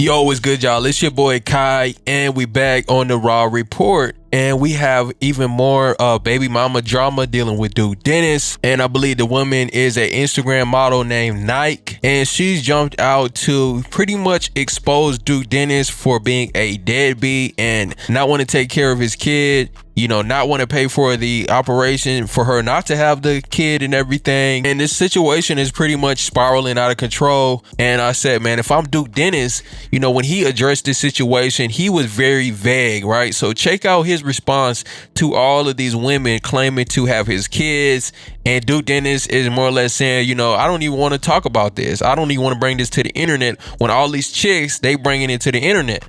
Yo, what's good, y'all? It's your boy Kai, and we back on the Raw Report. And we have even more baby mama drama dealing with Duke Dennis. And I believe the woman is an Instagram model named Nike. And she's jumped out to pretty much expose Duke Dennis for being a deadbeat and not want to take care of his kid. You know, not want to pay for the operation for her not to have the kid and everything. And this situation is pretty much spiraling out of control. And I said, man, if I'm Duke Dennis, you know, when he addressed this situation, he was very vague, right? So check out his response to all of these women claiming to have his kids. And Duke Dennis is more or less saying, you know, I don't even want to talk about this. I don't even want to bring this to the internet, when all these chicks, they bringing it to the internet.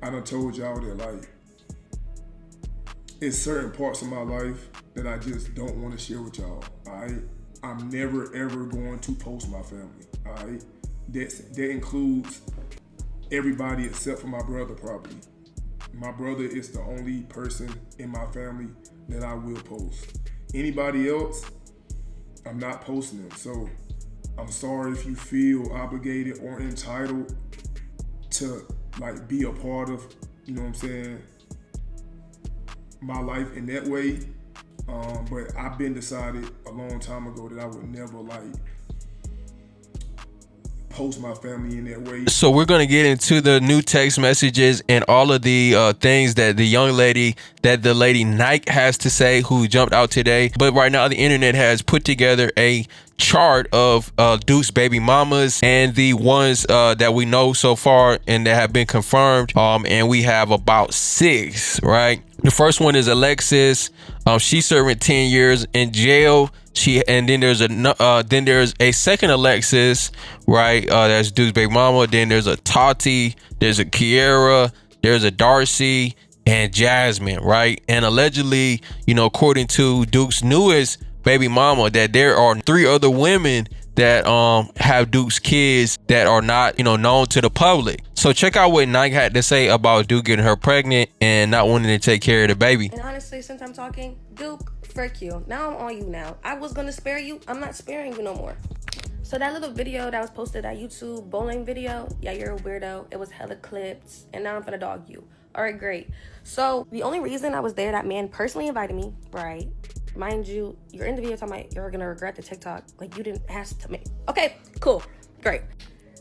I done told y'all that, like, it's certain parts of my life that I just don't want to share with y'all, all right? I'm never, ever going to post my family, all right? That includes everybody except for my brother, probably. My brother is the only person in my family that I will post. Anybody else, I'm not posting them. So I'm sorry if you feel obligated or entitled to, like, be a part of, you know what I'm saying, my life in that way, but I've been decided a long time ago that I would never, like, post my family in that way. So we're going to get into the new text messages and all of the things that the young lady, that the lady Nike has to say, who jumped out today. But right now the internet has put together a chart of Duke's baby mamas and the ones that we know so far and that have been confirmed, and we have about 6, right? The first one is Alexis. She's serving 10 years in jail. Then there's a second Alexis, right? That's Duke's baby mama. Then there's a Tati, there's a Kiera, there's a Darcy, and Jasmine, right? And allegedly, you know, according to Duke's newest baby mama, that there are 3 other women that have Duke's kids that are not, you know, known to the public. So check out what Nike had to say about Duke getting her pregnant and not wanting to take care of the baby. And honestly, since I'm talking, Duke, frick you. Now I'm on you now. I was gonna spare you. I'm not sparing you no more. So that little video that was posted at YouTube, bowling video, yeah, you're a weirdo. It was hella clipped, and now I'm gonna dog you. All right, great. So the only reason I was there, that man personally invited me, right? Mind you, you're in the video talking about you're gonna regret the TikTok. Like, you didn't ask to make. Okay, cool, great.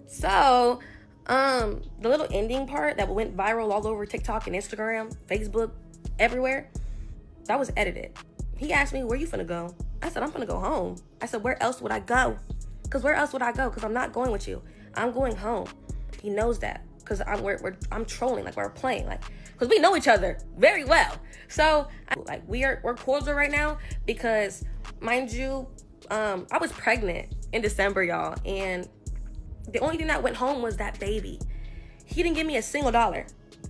So, the little ending part that went viral all over TikTok and Instagram, Facebook, everywhere, that was edited. He asked me, where you finna go? I said, I'm finna go home. I said, where else would I go? Because where else would I go? Because I'm not going with you. I'm going home. He knows that. Because I'm trolling, like, we're playing, like, because we know each other very well. So, we're cordial right now because, mind you, I was pregnant in December, y'all, and the only thing that went home was that baby. He didn't give me a single dollar.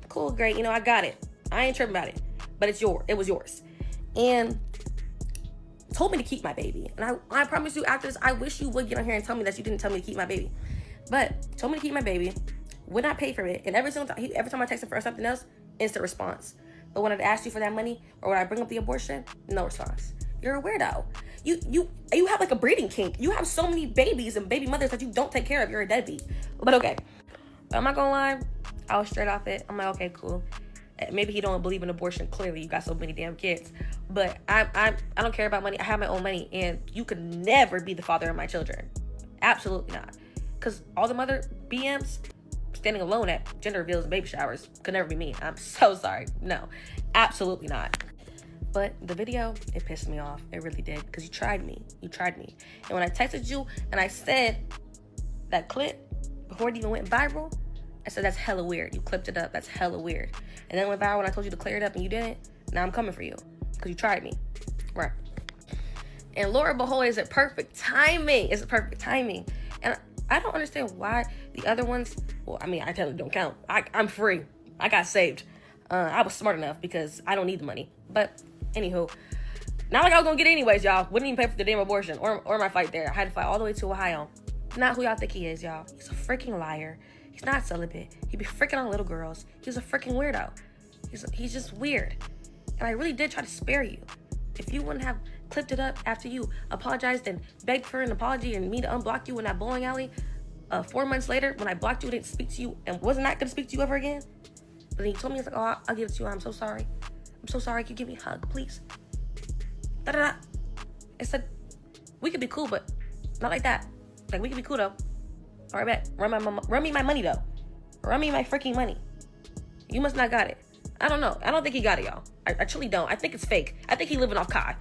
Cool, great, you know, I got it. I ain't tripping about it, but it was yours. And told me to keep my baby. And I promise you, after this, I wish you would get on here and tell me that you didn't tell me to keep my baby. But told me to keep my baby, would not pay for it, and every time I texted for something else, instant response. But when I'd ask you for that money, or when I bring up the abortion, no response. You're a weirdo. You have like a breeding kink. You have so many babies and baby mothers that you don't take care of. You're a deadbeat. But okay, I'm not gonna lie, I was straight off it. I'm like, okay, cool. Maybe he don't believe in abortion. Clearly, you got so many damn kids. But I don't care about money. I have my own money, and you could never be the father of my children. Absolutely not. Because all the mother BMs standing alone at gender reveals and baby showers could never be me. I'm so sorry. No, absolutely not. But the video, it pissed me off. It really did. Because you tried me. And when I texted you and I said that clip before it even went viral, I said, that's hella weird. You clipped it up. That's hella weird. And then it went viral when I told you to clear it up and you didn't. Now I'm coming for you. Because you tried me. Right. And Laura behold, is it perfect timing? And I don't understand why the other ones, well, I mean, I tell you, don't count. I'm free. I got saved. I was smart enough because I don't need the money. But anywho, not like I was gonna get it anyways, y'all. Wouldn't even pay for the damn abortion or my fight there. I had to fly all the way to Ohio. Not who y'all think he is, y'all. He's a freaking liar. He's not celibate. He be freaking on little girls. He's a freaking weirdo. He's just weird. And I really did try to spare you. If you wouldn't have clipped it up after you apologized and begged for an apology and me to unblock you in that bowling alley, 4 months later, when I blocked you, didn't speak to you, and was not gonna speak to you ever again. But then he told me, he's like, oh, I'll give it to you. I'm so sorry. I'm so sorry. Can you give me a hug, please? Da-da-da. I said, we could be cool, but not like that. Like, we could be cool, though. All right, bet. Run me my money, though. Run me my freaking money. You must not got it. I don't know. I don't think he got it, y'all. I truly don't. I think it's fake. I think he living off Kai.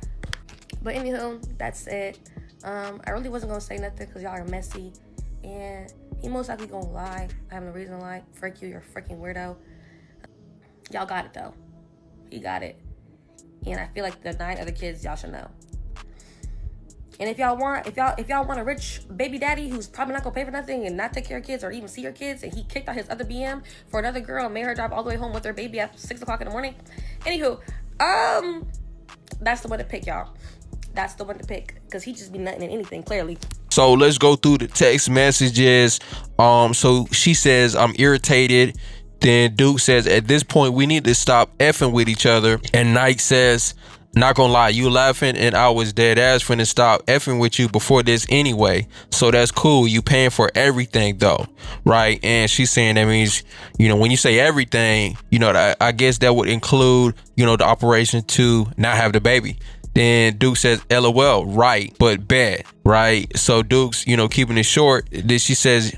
But anywho, that's it. I really wasn't going to say nothing because y'all are messy. And he most likely going to lie. I have no reason to lie. Frick you. You're a freaking weirdo. Y'all got it, though. He got it. And I feel like the 9 other kids, y'all should know. And if y'all want a rich baby daddy who's probably not gonna pay for nothing and not take care of kids or even see your kids, and he kicked out his other BM for another girl and made her drive all the way home with their baby at 6 o'clock in the morning. Anywho, that's the one to pick, y'all. That's the one to pick, because he just be nutting in anything, clearly. So let's go through the text messages. So she says, I'm irritated. Then Duke says, at this point, we need to stop effing with each other. And Nike says, not gonna lie, you laughing and I was dead ass finna stop effing with you before this anyway. So that's cool. You paying for everything though, right? And she's saying that means, when you say everything, I guess that would include, the operation to not have the baby. Then Duke says, LOL, right, but bad, right? So Duke's, keeping it short. Then she says,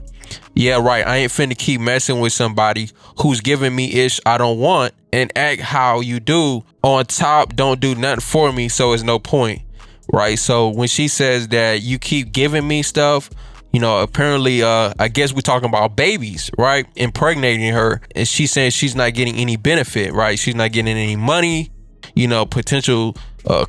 yeah, right, I ain't finna keep messing with somebody who's giving me ish I don't want and act how you do. On top, don't do nothing for me, so it's no point, right? So when she says that you keep giving me stuff, apparently, I guess we're talking about babies, right? Impregnating her. And she's saying she's not getting any benefit, right? She's not getting any money, potential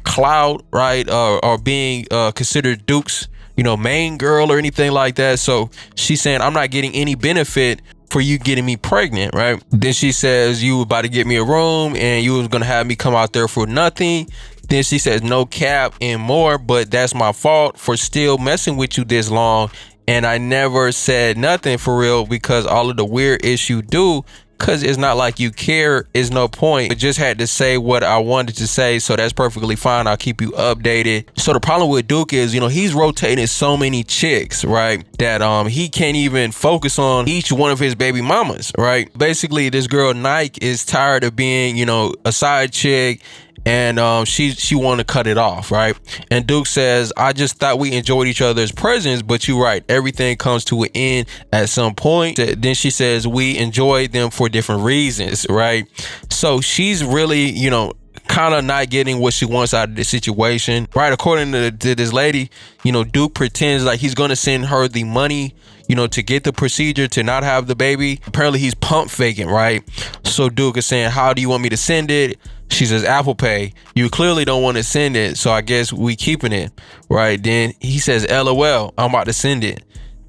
clout, right? Or being considered Duke's main girl or anything like that. So she's saying, I'm not getting any benefit for you getting me pregnant, right? Then she says, you were about to get me a room and you was gonna have me come out there for nothing. Then she says, no cap and more, but that's my fault for still messing with you this long. And I never said nothing for real because all of the weird ish you do, because it's not like you care, is no point. I just had to say what I wanted to say, so that's perfectly fine. I'll keep you updated. So the problem with Duke is, he's rotating so many chicks, right, that he can't even focus on each one of his baby mamas, right? Basically, this girl Nike is tired of being, a side chick, and she want to cut it off, right? And Duke says, I just thought we enjoyed each other's presence, but you're right, everything comes to an end at some point. Then she says, we enjoyed them for different reasons, right? So she's really, kind of not getting what she wants out of the situation, right? According to this lady, Duke pretends like he's gonna send her the money, to get the procedure to not have the baby. Apparently he's pump faking, right? So Duke is saying, how do you want me to send it? She says, Apple Pay. You clearly don't want to send it, so I guess we keeping it, right? Then he says, LOL, I'm about to send it.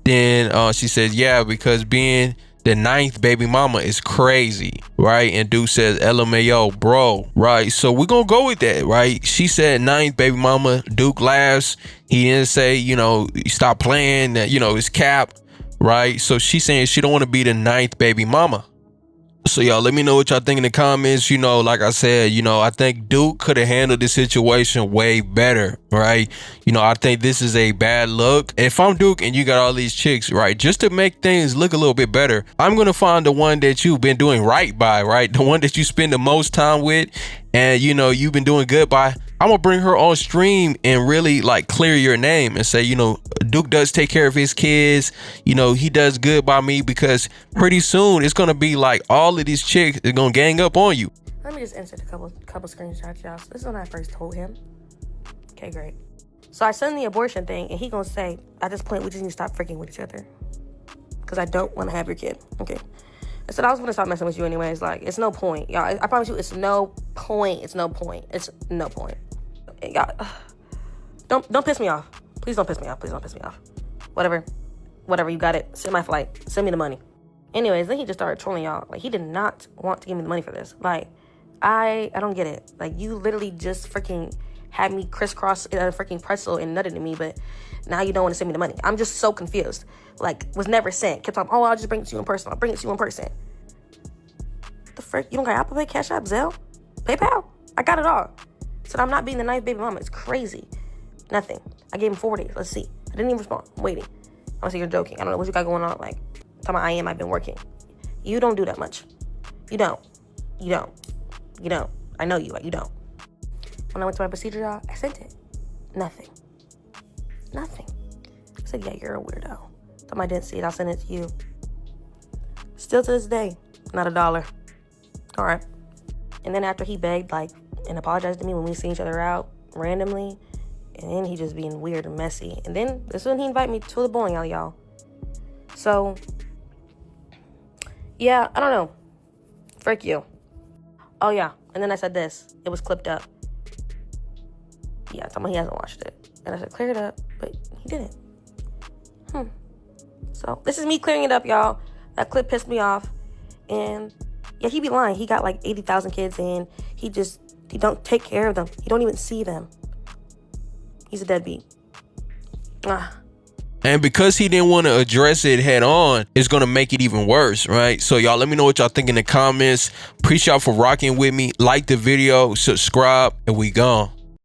Then she says, yeah, because being the 9th baby mama is crazy, right? And Duke says, LMAO, bro, right? So we're gonna go with that, right? She said 9th baby mama. Duke laughs. He didn't say, stop playing, that, it's cap, right? So she's saying she don't want to be the 9th baby mama. So y'all, let me know what y'all think in the comments. Like I said, I think Duke could have handled this situation way better, right? I think this is a bad look. If I'm Duke and you got all these chicks, right, just to make things look a little bit better, I'm gonna find the one that you've been doing right by, right? The one that you spend the most time with and you've been doing good by. I'm gonna bring her on stream and really clear your name and say, Duke does take care of his kids. He does good by me, because pretty soon it's gonna be like all of these chicks is gonna gang up on you. Let me just insert a couple screenshots, y'all. So this is when I first told him. Okay, great. So I send the abortion thing, and he gonna say, at this point, we just need to stop freaking with each other, because I don't want to have your kid. Okay. I said I was gonna stop messing with you anyways. It's no point, y'all. I promise you, it's no point. It's no point. It's no point. Y'all, don't piss me off. Please don't piss me off. Please don't piss me off. Whatever, you got it. Send my flight. Send me the money. Anyways, then he just started trolling y'all. He did not want to give me the money for this. I don't get it. You literally just freaking had me crisscross a freaking pretzel and nutted at me, but now you don't want to send me the money. I'm just so confused. Was never sent. Kept on, oh, I'll just bring it to you in person. I'll bring it to you in person. The frick? You don't got Apple Pay, Cash App, Zelle, PayPal? I got it all. Said I'm not being the 9th baby mama. It's crazy. Nothing. I gave him 4 days. Let's see. I didn't even respond. I'm waiting. Honestly, you're joking. I don't know what you got going on. Like, talking about I've been working. You don't do that much. You don't. I know you, like, you don't. When I went to my procedure, y'all, I sent it. Nothing. I said, yeah, you're a weirdo. Time I didn't see it, I'll send it to you. Still to this day, not $1. All right. And then after he begged, like, and apologized to me when we seen each other out randomly, and then he just being weird and messy. And then this is when he invited me to the bowling alley, y'all. So, yeah, I don't know. Frick you. Oh, yeah. And then I said this. It was clipped up. Yeah, someone he hasn't watched it. And I said, clear it up. But he didn't. So, this is me clearing it up, y'all. That clip pissed me off. And, yeah, he be lying. He got, like, 80,000 kids, and he don't take care of them. He don't even see them. He's a deadbeat. And because he didn't want to address it head on, it's going to make it even worse, right? So y'all let me know what y'all think in the comments. Appreciate y'all for rocking with me. Like the video, subscribe, and we gone.